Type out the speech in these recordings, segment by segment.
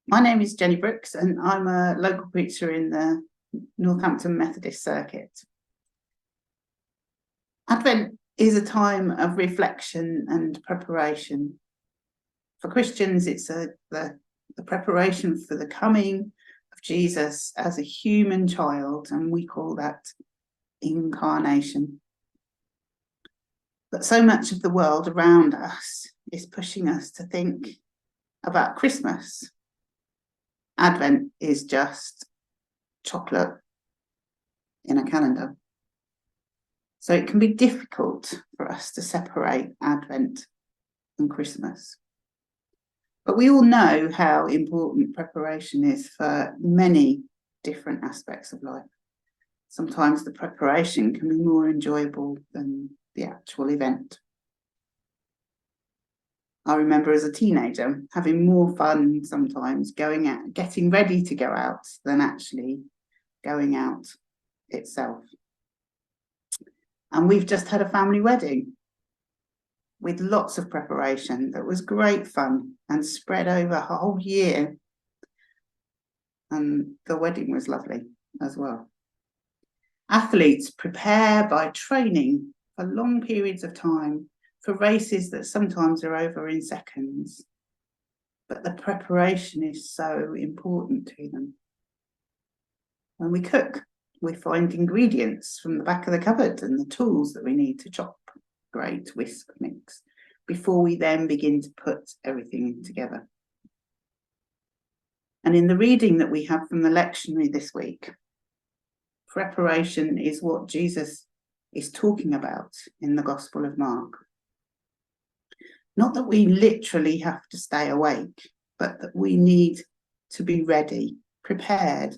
My name is Jenny Brooks and I'm a local preacher in the Northampton Methodist Circuit. Advent is a time of reflection and preparation. For Christians, it's the preparation for the coming of Jesus as a human child, and we call that incarnation. But so much of the world around us is pushing us to think about Christmas. Advent is just chocolate in a calendar. So it can be difficult for us to separate Advent and Christmas. But we all know how important preparation is for many different aspects of life. Sometimes the preparation can be more enjoyable than the actual event. I remember as a teenager having more fun sometimes going out, getting ready to go out, than actually going out itself. And we've just had a family wedding with lots of preparation that was great fun and spread over a whole year. And the wedding was lovely as well. Athletes prepare by training for long periods of time for races that sometimes are over in seconds. But the preparation is so important to them. When we cook, we find ingredients from the back of the cupboard and the tools that we need to chop, grate, whisk, mix, before we then begin to put everything together. And in the reading that we have from the lectionary this week, preparation is what Jesus is talking about in the Gospel of Mark. Not that we literally have to stay awake, but that we need to be ready, prepared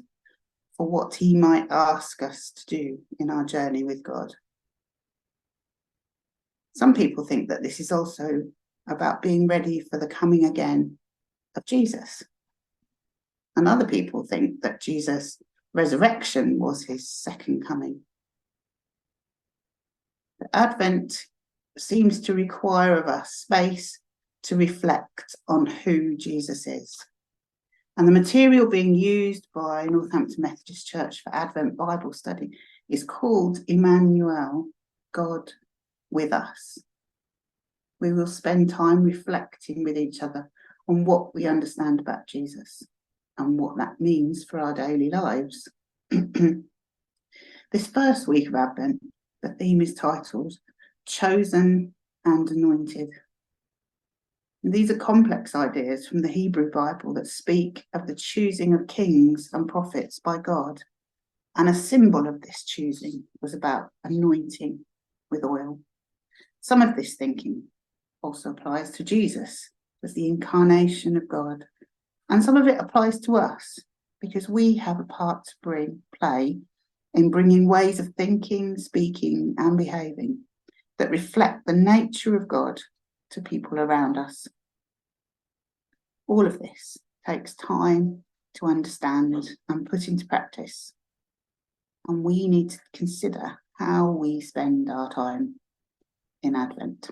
for what he might ask us to do in our journey with God. Some people think that this is also about being ready for the coming again of Jesus. And other people think that Jesus' resurrection was his second coming. The Advent seems to require of us space to reflect on who Jesus is. And the material being used by Northampton Methodist Church for Advent Bible study is called Emmanuel, God with us. We will spend time reflecting with each other on what we understand about Jesus and what that means for our daily lives. This first week of Advent, the theme is titled Chosen and Anointed. And these are complex ideas from the Hebrew Bible that speak of the choosing of kings and prophets by God. And a symbol of this choosing was about anointing with oil. Some of this thinking also applies to Jesus as the incarnation of God. And some of it applies to us because we have a part to play in bringing ways of thinking, speaking, and behaving that reflect the nature of God to people around us. All of this takes time to understand and put into practice. And we need to consider how we spend our time in Advent.